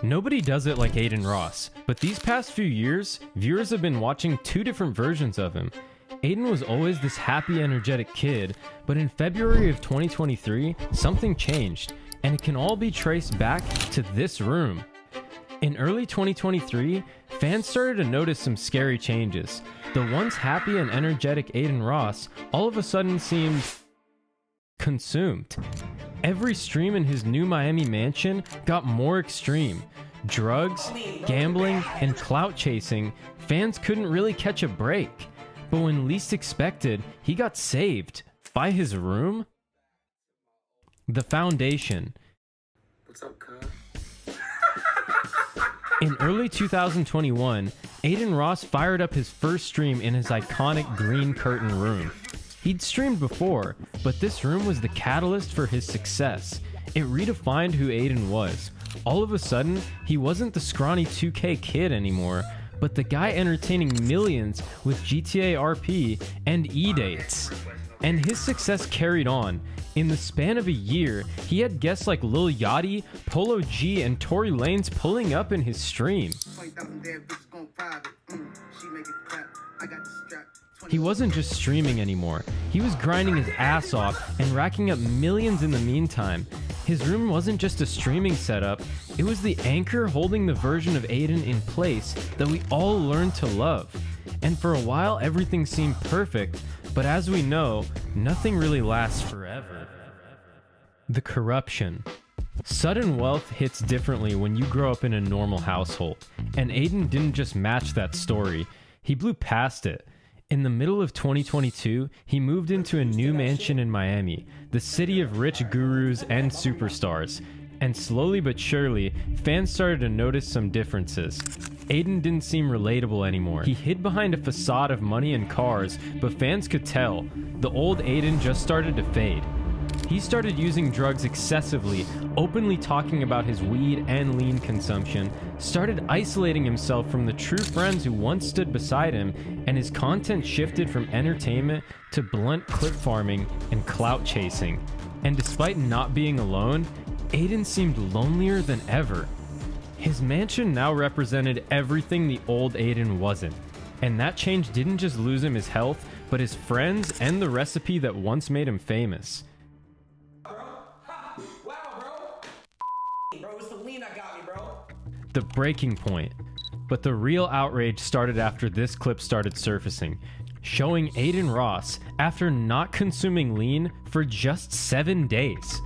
Nobody does it like Adin Ross, but these past few years, viewers have been watching two different versions of him. Adin was always this happy, energetic kid, but in February of 2023, something changed, and it can all be traced back to this room. In early 2023, fans started to notice some scary changes. The once happy and energetic Adin Ross all of a sudden seemed consumed. Every stream in his new Miami mansion got more extreme. Drugs, gambling, and clout chasing, fans couldn't really catch a break. But when least expected, he got saved by his room. The foundation. What's up, cuz? In early 2021, Adin Ross fired up his first stream in his iconic green curtain room. He'd streamed before, but this room was the catalyst for his success. It redefined who Adin was. All of a sudden, he wasn't the scrawny 2K kid anymore, but the guy entertaining millions with GTA RP and E-dates. And his success carried on. In the span of a year, he had guests like Lil Yachty, Polo G, and Tory Lanez pulling up in his stream. He wasn't just streaming anymore. He was grinding his ass off and racking up millions in the meantime. His room wasn't just a streaming setup, it was the anchor holding the version of Adin in place that we all learned to love. And for a while, everything seemed perfect, but as we know, nothing really lasts forever. The corruption. Sudden wealth hits differently when you grow up in a normal household, and Adin didn't just match that story, he blew past it. In the middle of 2022, he moved into a new mansion in Miami, the city of rich gurus and superstars. And slowly but surely, fans started to notice some differences. Adin didn't seem relatable anymore. He hid behind a facade of money and cars, but fans could tell. The old Adin just started to fade. He started using drugs excessively, openly talking about his weed and lean consumption, started isolating himself from the true friends who once stood beside him, and his content shifted from entertainment to blunt clip farming and clout chasing. And despite not being alone, Adin seemed lonelier than ever. His mansion now represented everything the old Adin wasn't. And that change didn't just lose him his health, but his friends and the recipe that once made him famous. The breaking point. But the real outrage started after this clip started surfacing, showing Adin Ross after not consuming lean for just 7 days.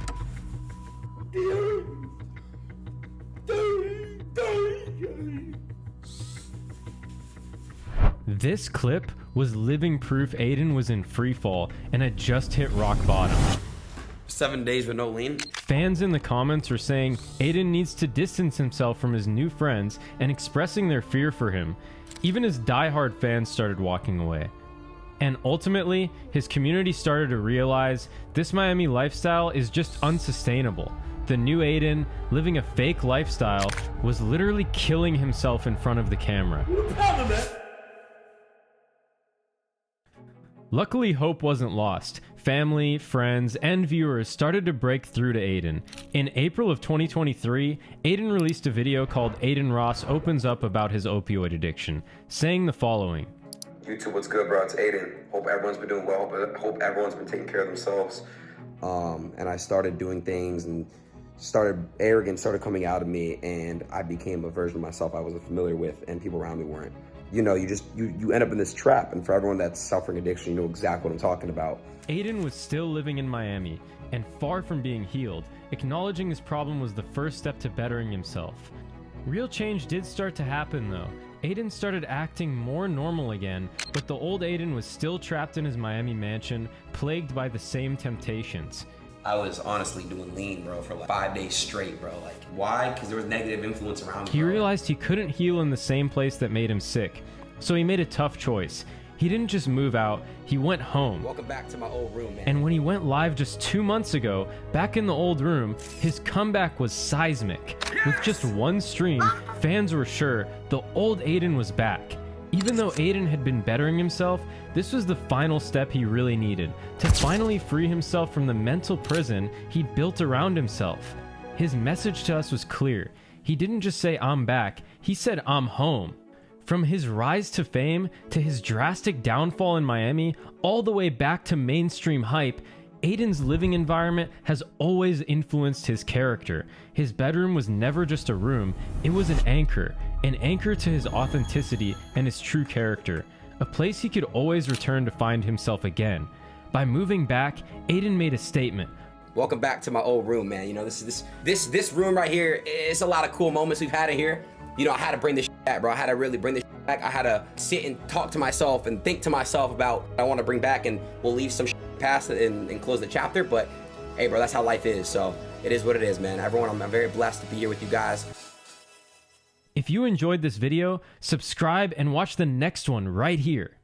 This clip was living proof Adin was in freefall and had just hit rock bottom. 7 days with no lean? Fans in the comments are saying Adin needs to distance himself from his new friends and expressing their fear for him. Even his diehard fans started walking away. And ultimately, his community started to realize this Miami lifestyle is just unsustainable. The new Adin, living a fake lifestyle, was literally killing himself in front of the camera. Luckily, hope wasn't lost. Family, friends, and viewers started to break through to Adin. In April of 2023, Adin released a video called Adin Ross Opens Up about his opioid addiction, saying the following. YouTube, what's good, bro? It's Adin. Hope everyone's been doing well, but hope everyone's been taking care of themselves. And I started doing things and arrogance started coming out of me, and I became a version of myself I wasn't familiar with and people around me weren't. You know, you end up in this trap, and for everyone that's suffering addiction, you know exactly what I'm talking about. Adin was still living in Miami, and far from being healed. Acknowledging his problem was the first step to bettering himself. Real change did start to happen though. Adin started acting more normal again, but the old Adin was still trapped in his Miami mansion, plagued by the same temptations. I was honestly doing lean, bro, for like 5 days straight, bro. Like, why? Because there was negative influence around me. He realized he couldn't heal in the same place that made him sick, so he made a tough choice. He didn't just move out, he went home. Welcome back to my old room, man. And when he went live just 2 months ago, back in the old room, his comeback was seismic. With just one stream, fans were sure the old Adin was back. Even though Adin had been bettering himself, this was the final step he really needed to finally free himself from the mental prison he'd built around himself. His message to us was clear. He didn't just say I'm back, he said I'm home. From his rise to fame, to his drastic downfall in Miami, all the way back to mainstream hype, Adin's living environment has always influenced his character. His bedroom was never just a room, it was an anchor to his authenticity and his true character, a place he could always return to find himself again. By moving back, Adin made a statement. Welcome back to my old room, man. You know, this room right here, it's a lot of cool moments we've had in here. You know, I had to bring this shit back, bro. I had to really bring this shit back. I had to sit and talk to myself and think to myself about what I want to bring back, and we'll leave some shit past and close the chapter. But hey, bro, that's how life is. So it is what it is, man. Everyone, I'm very blessed to be here with you guys. If you enjoyed this video, subscribe and watch the next one right here.